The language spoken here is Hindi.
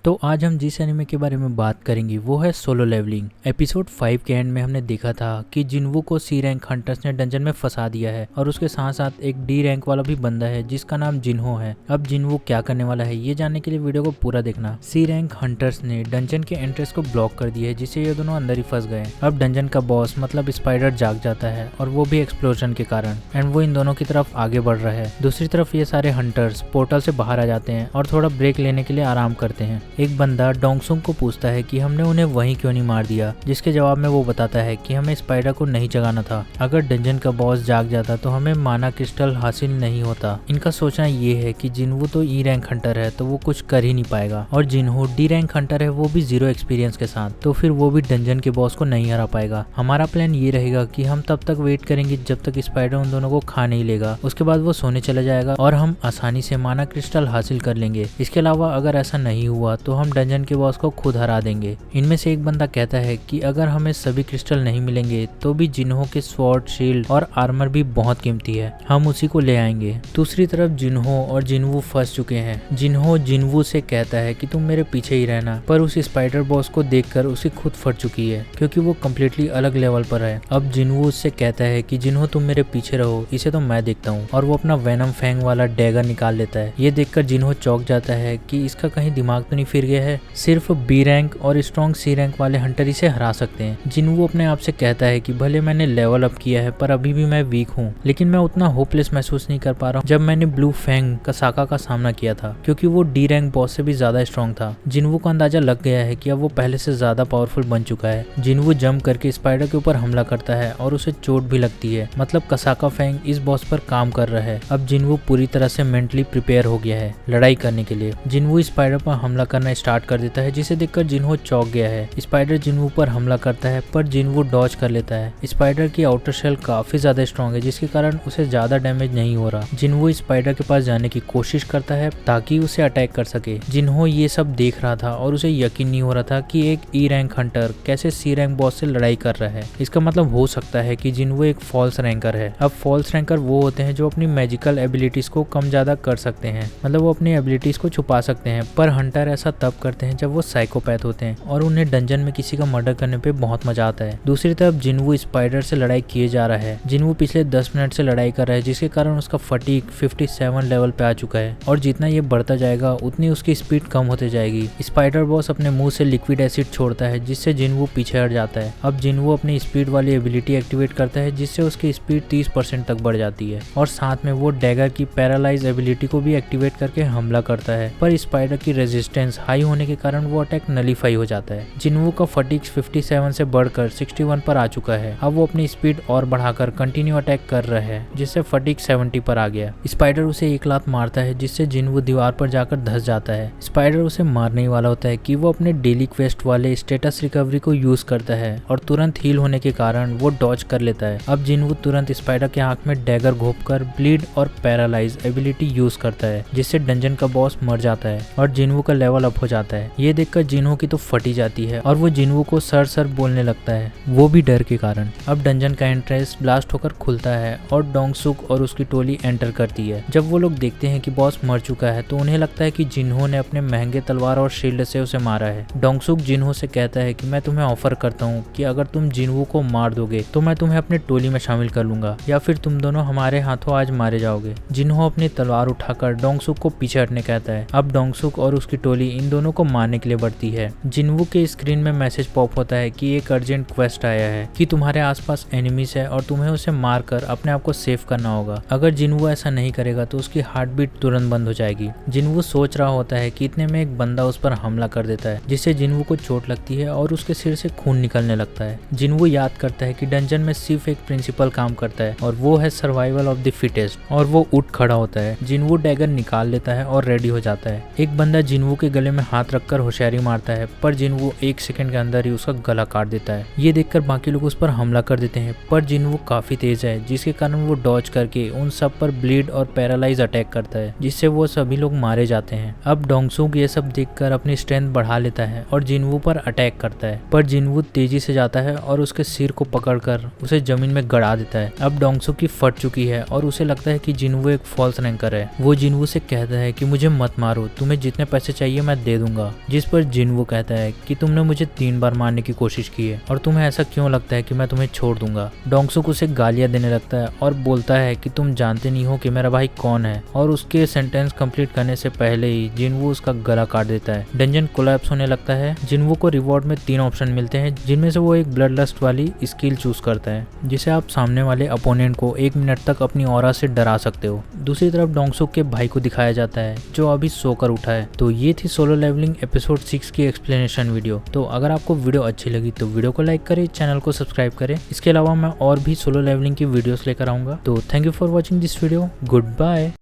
तो आज हम जिस एनिमे के बारे में बात करेंगे वो है सोलो लेवलिंग। एपिसोड 5 के एंड में हमने देखा था कि जिन्वू को सी रैंक हंटर्स ने डंजन में फंसा दिया है और उसके साथ साथ एक डी रैंक वाला भी बंदा है जिसका नाम जिन्हो है। अब जिन्वू क्या करने वाला है ये जानने के लिए वीडियो को पूरा देखना। सी रैंक हंटर्स ने डंजन के एंट्रेंस को ब्लॉक कर दिया है जिससे ये दोनों अंदर ही फंस गए। अब डंजन का बॉस मतलब स्पाइडर जाग जाता है और वो भी एक्सप्लोजन के कारण, एंड वो इन दोनों की तरफ आगे बढ़ रहा है। दूसरी तरफ ये सारे हंटर्स पोर्टल से बाहर आ जाते हैं और थोड़ा ब्रेक लेने के लिए आराम करते हैं। एक बंदा डोंगसुंग को पूछता है कि हमने उन्हें वहीं क्यों नहीं मार दिया, जिसके जवाब में वो बताता है कि हमें स्पाइडर को नहीं जगाना था। अगर डंजन का बॉस जाग जाता तो हमें माना क्रिस्टल हासिल नहीं होता। इनका सोचना ये है कि जिन्वू तो ई रैंक हंटर है तो वो कुछ कर ही नहीं पाएगा, और जिन्हो डी रैंक हंटर है वो भी 0 एक्सपीरियंस के साथ, तो फिर वो भी डंजन के बॉस को नहीं हरा पाएगा। हमारा प्लान ये रहेगा कि हम तब तक वेट करेंगे जब तक स्पाइडर उन दोनों को खा नहीं लेगा। उसके बाद वो सोने चला जाएगा और हम आसानी से माना क्रिस्टल हासिल कर लेंगे। इसके अलावा अगर ऐसा नहीं हुआ तो हम डंजन के बॉस को खुद हरा देंगे। इनमें से एक बंदा कहता है कि अगर हमें सभी क्रिस्टल नहीं मिलेंगे तो भी जिन्हो के स्वॉर्ड, शील्ड और आर्मर भी बहुत कीमती है, हम उसी को ले आएंगे। दूसरी तरफ जिन्हो और जिन्वू फंस चुके हैं। जिन्हो जिन्वू से कहता है कि तुम मेरे पीछे ही रहना, पर उस स्पाइडर बॉस को देखकर उसे खुद फट चुकी है क्योंकि वो कम्प्लीटली अलग लेवल पर है। अब जिन्वू उससे कहता है कि जिन्हो तुम मेरे पीछे रहो, इसे तो मैं देखता हूँ, और वो अपना वेनम फैंग वाला डैगर निकाल लेता है। ये देखकर जिन्हो चौंक जाता है कि इसका कहीं दिमाग तो नहीं फिर गया है, सिर्फ बी रैंक और स्ट्रॉन्ग सी रैंक वाले हंटर इसे हरा सकते हैं। जिन्वू अपने आप से कहता है कि भले मैंने लेवल अप किया है पर अभी भी मैं वीक हूँ, लेकिन मैं उतना होपलेस महसूस नहीं कर पा रहा हूँ जब मैंने ब्लू फैंग कसाका का सामना किया था, क्योंकि वो डी रैंक बॉस से भी ज्यादा स्ट्रॉन्ग था। जिन्वू को अंदाजा लग गया है कि अब वो पहले से ज्यादा पावरफुल बन चुका है। जिन्वू जंप करके स्पाइडर के ऊपर हमला करता है और उसे चोट भी लगती है, मतलब कसाका फैंग इस बॉस पर काम कर रहा है। अब जिन्वू पूरी तरह से मेंटली प्रिपेयर हो गया है लड़ाई करने के लिए। जिन्वू स्पाइडर पर हमला करना स्टार्ट कर देता है, जिसे देखकर जिन्हो चौंक गया है। स्पाइडर जिन्वू पर हमला करता है पर जिन्वू डॉज कर लेता है। स्पाइडर की आउटर शेल काफी ज्यादा स्ट्रॉन्ग है जिसके कारण उसे ज्यादा डैमेज नहीं हो रहा। जिन्वू स्पाइडर के पास जाने की कोशिश करता है ताकि उसे अटैक कर सके। जिन्हो ये सब देख रहा था और उसे यकीन नहीं हो रहा था कि एक ई रैंक हंटर कैसे सी रैंक बॉस से लड़ाई कर रहा है। इसका मतलब हो सकता है कि जिन्वू एक फॉल्स रैंकर है। अब फॉल्स रैंकर वो होते हैं जो अपनी मैजिकल एबिलिटीज को कम ज्यादा कर सकते हैं, मतलब वो अपनी एबिलिटीज को छुपा सकते हैं, पर हंटर ऐसा तब करते हैं जब वो साइकोपैथ होते हैं और उन्हें डंजन में किसी का मर्डर करने पे बहुत मजा आता है। दूसरी तरफ जिन्वू स्पाइडर से लड़ाई किए जा रहा है। जिन्वू पिछले 10 मिनट से लड़ाई कर रहा है जिसके कारण उसका फटीग 57 लेवल पे आ चुका है, और जितना ये बढ़ता जाएगा उतनी उसकी स्पीड कम होते जाएगी। स्पाइडर बॉस अपने मुंह से लिक्विड एसिड छोड़ता है जिससे जिन्वू पीछे हट जाता है। अब जिन्वू अपनी स्पीड वाली एबिलिटी एक्टिवेट करता है जिससे उसकी स्पीड 30% तक बढ़ जाती है, और साथ में वो डैगर की पैरालाइज एबिलिटी को भी एक्टिवेट करके हमला करता है, पर स्पाइडर की रेजिस्टेंस हाई होने के कारण वो अटैक नलीफाई हो जाता है। जिन्वू का फटीग 57 से बढ़कर 61 पर आ चुका है। अब वो अपनी स्पीड और बढ़ाकर कंटिन्यू अटैक कर रहा है जिससे फटीग 70 पर आ गया। स्पाइडर उसे एक लात मारता है जिससे जिन्वू दीवार पर जाकर धंस जाता है। स्पाइडर उसे मारने ही वाला होता है कि वो अपने डेली क्वेस्ट वाले स्टेटस रिकवरी को यूज करता है और तुरंत हील होने के कारण वो डॉज कर लेता है। अब जिन्वू तुरंत स्पाइडर के आंख में डैगर घोंपकर ब्लीड और पैरालाइज एबिलिटी यूज करता है जिससे डंजन का बॉस मर जाता है और जिन्वू का लेवल अप हो जाता है। ये देखकर जिन्हो की तो फटी जाती है और वो जिन्वू को सर सर बोलने लगता है, वो भी डर के कारण। अब डंजन का एंट्रेंस ब्लास्ट होकर खुलता है और डोंगसुक और उसकी टोली एंटर करती है। जब वो लोग देखते हैं कि बॉस मर चुका है तो उन्हें लगता है कि जिन्हो ने अपने महंगे तलवार और शील्ड से उसे मारा है। डोंगसुक जिन्हो से कहता है कि मैं तुम्हें ऑफर करता हूँ कि अगर तुम जिन्वू को मार दोगे तो मैं तुम्हें अपने टोली में शामिल कर लूंगा, या फिर तुम दोनों हमारे हाथों आज मारे जाओगे। जिन्हो अपनी तलवार उठाकर डोंगसुक को पीछे हटने कहता है। अब डोंगसुक और उसकी टोली इन दोनों को मारने के लिए बढ़ती है। जिन्वू के स्क्रीन में मैसेज पॉप होता है कि एक अर्जेंट क्वेस्ट आया है कि तुम्हारे आसपास एनिमीज है और तुम्हें उसे मारकर अपने आप को सेव करना होगा। अगर जिन्वू ऐसा नहीं करेगा तो उसकी हार्ट बीट तुरंत बंद हो जाएगी। जिन्वू सोच रहा होता है कि इतने में एक बंदा उस पर हमला कर देता है जिससे जिन्वू को चोट लगती है और उसके सिर से खून निकलने लगता है। जिन्वू याद करता है कि डंजन में सिर्फ एक प्रिंसिपल काम करता है और वो है सर्वाइवल ऑफ द फिटेस्ट, और वो उठ खड़ा होता है। जिन्वू डैगर निकाल लेता है और रेडी हो जाता है। एक बंदा जिन्वू के गले में हाथ रखकर होशियारी मारता है, पर जिन्वू 1 सेकंड के अंदर ही उसका गला काट देता है। ये देखकर बाकी लोग उस पर हमला कर देते हैं, पर जिन्वू काफी तेज है जिसके कारण वो डॉज करके उन सब पर ब्लीड और पैरालाइज अटैक करता है जिससे वो सभी लोग मारे जाते हैं। अब डोंगसुक ये सब देखकर अपनी स्ट्रेंथ बढ़ा लेता है और जिन्वू पर अटैक करता है, पर जिन्वू तेजी से जाता है और उसके सिर को पकड़कर उसे जमीन में गड़ा देता है। अब डोंगसुक की फट चुकी है और उसे लगता है कि जिन्वू एक फॉल्स रैंकर है। वो जिन्वू से कहता है कि मुझे मत मारो, तुम्हें जितने पैसे चाहिए मैं मैं दे दूंगा। जिस पर जिनवू कहता है कि तुमने मुझे 3 बार मारने की कोशिश की है और तुम्हें ऐसा क्यों लगता है कि मैं तुम्हें छोड़ दूंगा। डोंगसुक उसे गालियां देने लगता है और बोलता है कि तुम जानते नहीं हो कि मेरा भाई कौन है, और उसके सेंटेंस कंप्लीट करने से पहले ही जिनवू उसका गला काट देता है। डंजन कोलैप्स होने लगता है। जिनवू को रिवॉर्ड में 3 ऑप्शन मिलते हैं, जिनमें से वो एक ब्लड लस्ट वाली स्किल चूज करता है, जिसे आप सामने वाले अपोनेंट को 1 मिनट तक अपनी ऑरा से डरा सकते हो। दूसरी तरफ डोंगसुक के भाई को दिखाया जाता है जो अभी सोकर उठा है। तो ये थी सोलो लेवलिंग एपिसोड 6 की एक्सप्लेनेशन वीडियो। तो अगर आपको वीडियो अच्छी लगी तो वीडियो को लाइक करें, चैनल को सब्सक्राइब करें। इसके अलावा मैं और भी सोलो लेवलिंग की वीडियोस लेकर आऊंगा। तो thank you for watching this video. Good bye.